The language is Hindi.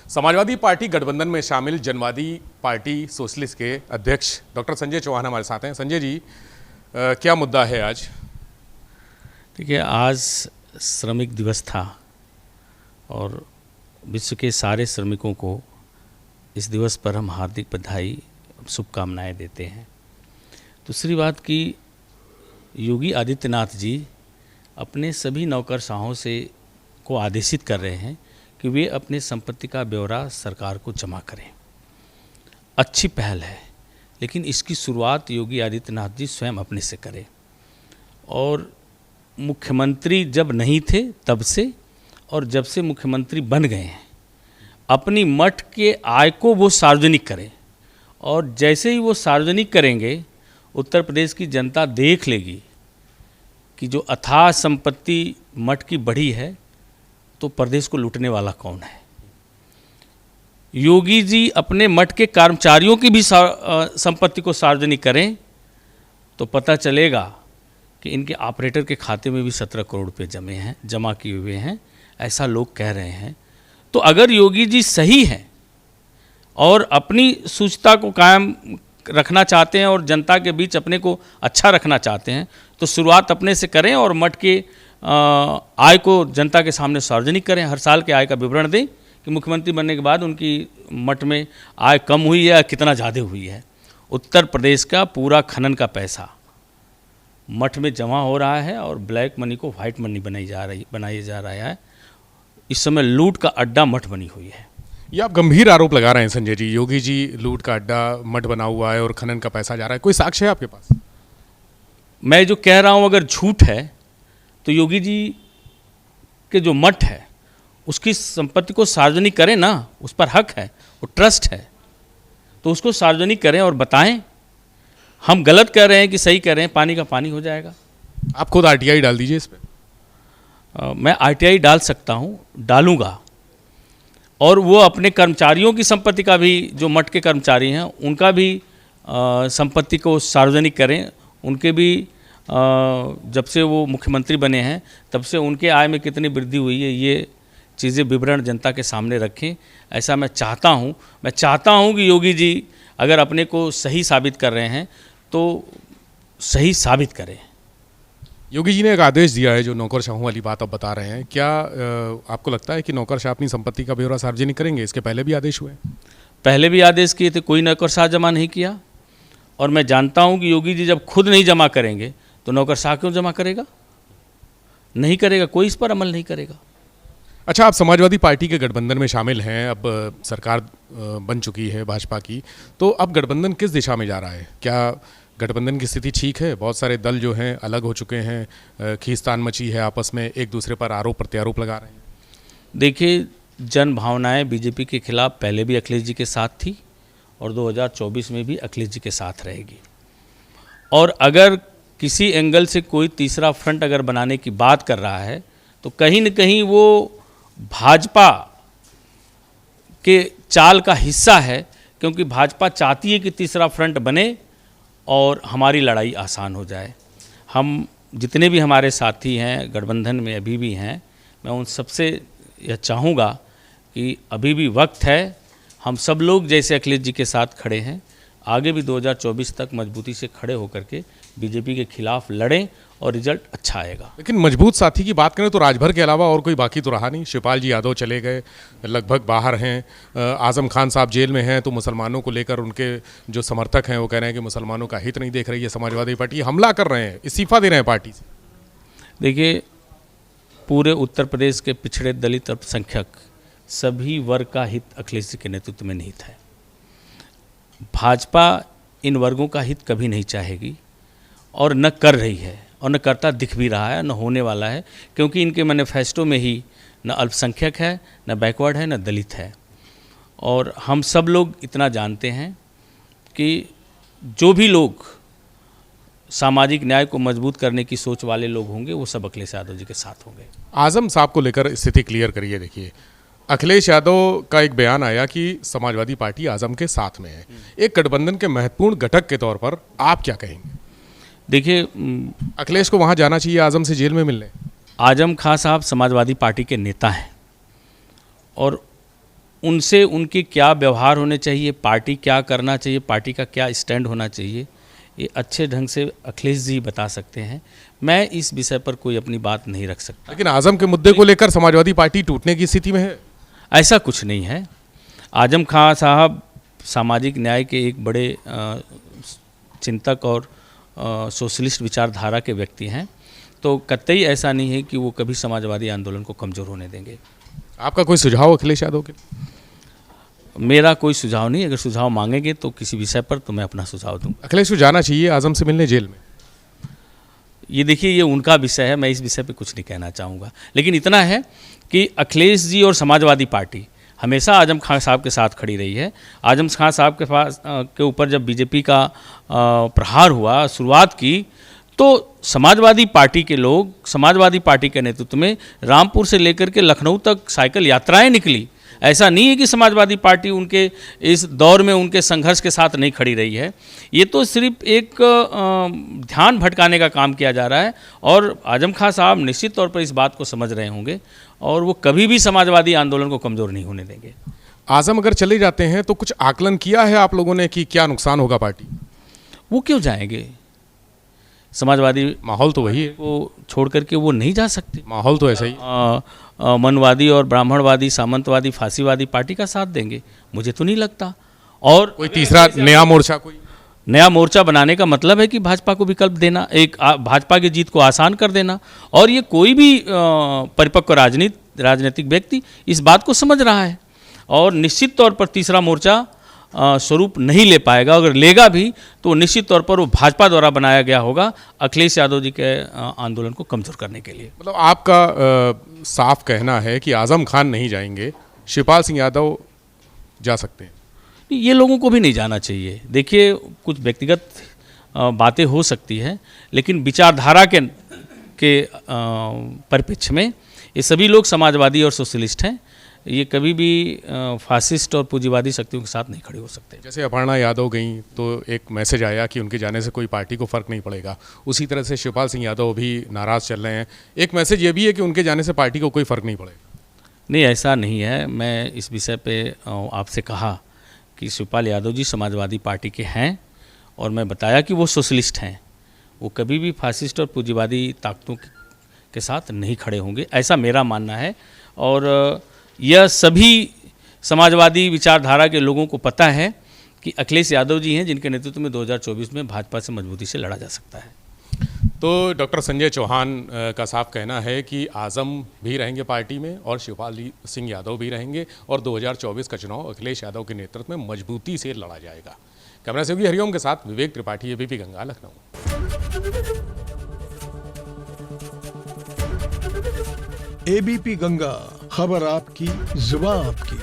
समाजवादी पार्टी गठबंधन में शामिल जनवादी पार्टी सोशलिस्ट के अध्यक्ष डॉक्टर संजय चौहान हमारे साथ हैं। संजय जी, क्या मुद्दा है आज? देखिए, आज श्रमिक दिवस था और विश्व के सारे श्रमिकों को इस दिवस पर हम हार्दिक बधाई शुभकामनाएं देते हैं। दूसरी बात कि योगी आदित्यनाथ जी अपने सभी नौकरशाहों से को आदेशित कर रहे हैं कि वे अपने संपत्ति का ब्यौरा सरकार को जमा करें। अच्छी पहल है, लेकिन इसकी शुरुआत योगी आदित्यनाथ जी स्वयं अपने से करें। और मुख्यमंत्री जब नहीं थे तब से और जब से मुख्यमंत्री बन गए हैं, अपनी मठ के आय को वो सार्वजनिक करें। और जैसे ही वो सार्वजनिक करेंगे, उत्तर प्रदेश की जनता देख लेगी कि जो अथाह संपत्ति मठ की बढ़ी है तो प्रदेश को लूटने वाला कौन है। योगी जी अपने मठ के कर्मचारियों की भी संपत्ति को सार्वजनिक करें तो पता चलेगा कि इनके ऑपरेटर के खाते में भी 17 करोड़ रुपये जमा किए हुए हैं, ऐसा लोग कह रहे हैं। तो अगर योगी जी सही हैं और अपनी शुचिता को कायम रखना चाहते हैं और जनता के बीच अपने को अच्छा रखना चाहते हैं, तो शुरुआत अपने से करें और मठ के आय को जनता के सामने सार्वजनिक करें। हर साल के आय का विवरण दें कि मुख्यमंत्री बनने के बाद उनकी मठ में आय कम हुई है या कितना ज़्यादा हुई है। उत्तर प्रदेश का पूरा खनन का पैसा मठ में जमा हो रहा है और ब्लैक मनी को वाइट मनी बनाई जा रहा है। इस समय लूट का अड्डा मठ बनी हुई है। ये आप गंभीर आरोप लगा रहे हैं संजय जी। योगी जी लूट का अड्डा मठ बना हुआ है और खनन का पैसा जा रहा है, कोई साक्ष्य है आपके पास? मैं जो कह रहा हूँ अगर झूठ है तो योगी जी के जो मठ है उसकी संपत्ति को सार्वजनिक करें ना, उस पर हक है, वो ट्रस्ट है, तो उसको सार्वजनिक करें और बताएं। हम गलत कह रहे हैं कि सही कह रहे हैं, पानी का पानी हो जाएगा। आप खुद आरटीआई डाल दीजिए इस पर। मैं आरटीआई डाल सकता हूँ, डालूंगा। और वो अपने कर्मचारियों की संपत्ति का भी, जो मठ के कर्मचारी हैं उनका भी संपत्ति को सार्वजनिक करें। उनके भी जब से वो मुख्यमंत्री बने हैं तब से उनके आय में कितनी वृद्धि हुई है, ये चीज़ें विवरण जनता के सामने रखें। ऐसा मैं चाहता हूँ कि योगी जी अगर अपने को सही साबित कर रहे हैं तो सही साबित करें। योगी जी ने एक आदेश दिया है, जो नौकरशाहों वाली बात आप बता रहे हैं, क्या आपको लगता है कि नौकरशाह अपनी संपत्ति का ब्यौरा सार्वजनिक करेंगे? इसके पहले भी आदेश हुए? पहले भी आदेश किए थे, कोई नौकरशाह जमा नहीं किया। और मैं जानता हूं कि योगी जी जब खुद नहीं जमा करेंगे तो नौकरशाह क्यों जमा करेगा? नहीं करेगा, कोई इस पर अमल नहीं करेगा। अच्छा, आप समाजवादी पार्टी के गठबंधन में शामिल हैं, अब सरकार बन चुकी है भाजपा की, तो अब गठबंधन किस दिशा में जा रहा है? क्या गठबंधन की स्थिति ठीक है? बहुत सारे दल जो हैं अलग हो चुके हैं, खींचतान मची है, आपस में एक दूसरे पर आरोप प्रत्यारोप लगा रहे हैं। देखिए, जन भावनाएं बीजेपी के खिलाफ पहले भी अखिलेश जी के साथ थी और 2024 में भी अखिलेश जी के साथ रहेगी। और अगर किसी एंगल से कोई तीसरा फ्रंट अगर बनाने की बात कर रहा है तो कहीं न कहीं वो भाजपा के चाल का हिस्सा है, क्योंकि भाजपा चाहती है कि तीसरा फ्रंट बने और हमारी लड़ाई आसान हो जाए। हम जितने भी हमारे साथी हैं गठबंधन में अभी भी हैं, मैं उन सबसे यह चाहूँगा कि अभी भी वक्त है। हम सब लोग जैसे अखिलेश जी के साथ खड़े हैं, आगे भी 2024 तक मजबूती से खड़े होकर के बीजेपी के खिलाफ लड़ें और रिजल्ट अच्छा आएगा। लेकिन मजबूत साथी की बात करें तो राजभर के अलावा और कोई बाकी तो रहा नहीं। शिवपाल जी यादव चले गए, लगभग बाहर हैं। आजम खान साहब जेल में हैं, तो मुसलमानों को लेकर उनके जो समर्थक हैं वो कह रहे हैं कि मुसलमानों का हित नहीं देख रही है समाजवादी पार्टी, हमला कर रहे हैं, इस्तीफा दे रहे हैं पार्टी से। देखिए, पूरे उत्तर प्रदेश के पिछड़े दलित अल्पसंख्यक सभी वर्ग का हित अखिलेश जी के नेतृत्व में निहित है। भाजपा इन वर्गों का हित कभी नहीं चाहेगी और न कर रही है और न करता दिख भी रहा है, न होने वाला है, क्योंकि इनके मैनिफेस्टो में ही न अल्पसंख्यक है, न बैकवर्ड है, न दलित है। और हम सब लोग इतना जानते हैं कि जो भी लोग सामाजिक न्याय को मजबूत करने की सोच वाले लोग होंगे वो सब अखिलेश यादव जी के साथ होंगे। आजम साहब को लेकर स्थिति क्लियर करिए। देखिए, अखिलेश यादव का एक बयान आया कि समाजवादी पार्टी आजम के साथ में है। एक गठबंधन के महत्वपूर्ण घटक के तौर पर आप क्या कहेंगे? देखिए, अखिलेश को वहाँ जाना चाहिए आजम से जेल में मिलने? आजम खां साहब समाजवादी पार्टी के नेता हैं और उनसे उनके क्या व्यवहार होने चाहिए, पार्टी क्या करना चाहिए, पार्टी का क्या स्टैंड होना चाहिए, ये अच्छे ढंग से अखिलेश जी बता सकते हैं। मैं इस विषय पर कोई अपनी बात नहीं रख सकता। लेकिन आजम के मुद्दे को लेकर समाजवादी पार्टी टूटने की स्थिति में है। ऐसा कुछ नहीं है। आजम खां साहब सामाजिक न्याय के एक बड़े चिंतक और सोशलिस्ट विचारधारा के व्यक्ति हैं, तो कतई ऐसा नहीं है कि वो कभी समाजवादी आंदोलन को कमज़ोर होने देंगे। आपका कोई सुझाव अखिलेश यादव के? मेरा कोई सुझाव नहीं। अगर सुझाव मांगेंगे तो किसी विषय पर तो मैं अपना सुझाव दूँ। अखिलेश को जाना चाहिए आजम से मिलने जेल में? ये देखिए, ये उनका विषय है, मैं इस विषय पे कुछ नहीं कहना चाहूँगा। लेकिन इतना है कि अखिलेश जी और समाजवादी पार्टी हमेशा आजम खान साहब के साथ खड़ी रही है। आजम खान साहब के ऊपर जब बीजेपी का प्रहार हुआ, शुरुआत की, तो समाजवादी पार्टी के लोग, समाजवादी पार्टी के नेतृत्व में रामपुर से लेकर के लखनऊ तक साइकिल यात्राएं निकली। ऐसा नहीं है कि समाजवादी पार्टी उनके इस दौर में उनके संघर्ष के साथ नहीं खड़ी रही है। ये तो सिर्फ एक ध्यान भटकाने का काम किया जा रहा है, और आजम खां साहब निश्चित तौर पर इस बात को समझ रहे होंगे, और वो कभी भी समाजवादी आंदोलन को कमज़ोर नहीं होने देंगे। आजम अगर चले जाते हैं तो कुछ आकलन किया है आप लोगों ने कि क्या नुकसान होगा पार्टी? वो क्यों जाएंगे? समाजवादी माहौल तो वही है, को छोड़ करके वो नहीं जा सकते। माहौल तो ऐसा ही। मनवादी और ब्राह्मणवादी, सामंतवादी, फांसीवादी पार्टी का साथ देंगे? मुझे तो नहीं लगता। और कोई तीसरा नया मोर्चा, कोई नया मोर्चा बनाने का मतलब है कि भाजपा को विकल्प देना, एक भाजपा की जीत को आसान कर देना। और ये कोई भी परिपक्व राजनीतिक व्यक्ति इस बात को समझ रहा है, और निश्चित तौर पर तीसरा मोर्चा स्वरूप नहीं ले पाएगा। अगर लेगा भी तो निश्चित तौर पर वो भाजपा द्वारा बनाया गया होगा, अखिलेश यादव जी के आंदोलन को कमज़ोर करने के लिए। मतलब आपका साफ कहना है कि आजम खान नहीं जाएंगे, शिवपाल सिंह यादव जा सकते हैं? ये लोगों को भी नहीं जाना चाहिए। देखिए, कुछ व्यक्तिगत बातें हो सकती है, लेकिन विचारधारा के परिप्रेक्ष्य में ये सभी लोग समाजवादी और सोशलिस्ट हैं। ये कभी भी फासिस्ट और पूंजीवादी शक्तियों के साथ नहीं खड़े हो सकते। जैसे अपर्णा यादव गई तो एक मैसेज आया कि उनके जाने से कोई पार्टी को फ़र्क नहीं पड़ेगा, उसी तरह से शिवपाल सिंह यादव भी नाराज़ चल रहे हैं। एक मैसेज ये भी है कि उनके जाने से पार्टी को कोई फ़र्क नहीं पड़ेगा। नहीं, ऐसा नहीं है। मैं इस विषय पे आपसे कहा कि शिवपाल यादव जी समाजवादी पार्टी के हैं, और मैं बताया कि वो सोशलिस्ट हैं। वो कभी भी फासिस्ट और पूंजीवादी ताकतों के साथ नहीं खड़े होंगे, ऐसा मेरा मानना है। और यह सभी समाजवादी विचारधारा के लोगों को पता है कि अखिलेश यादव जी हैं जिनके नेतृत्व में 2024 में भाजपा से मजबूती से लड़ा जा सकता है। तो डॉक्टर संजय चौहान का साफ कहना है कि आजम भी रहेंगे पार्टी में और शिवपाल सिंह यादव भी रहेंगे, और 2024 का चुनाव अखिलेश यादव के नेतृत्व में मजबूती से लड़ा जाएगा। कैमरा से हरिओम के साथ विवेक त्रिपाठी, एबीपी गंगा, लखनऊ। एबीपी गंगा, खबर आपकी, जुबान आपकी।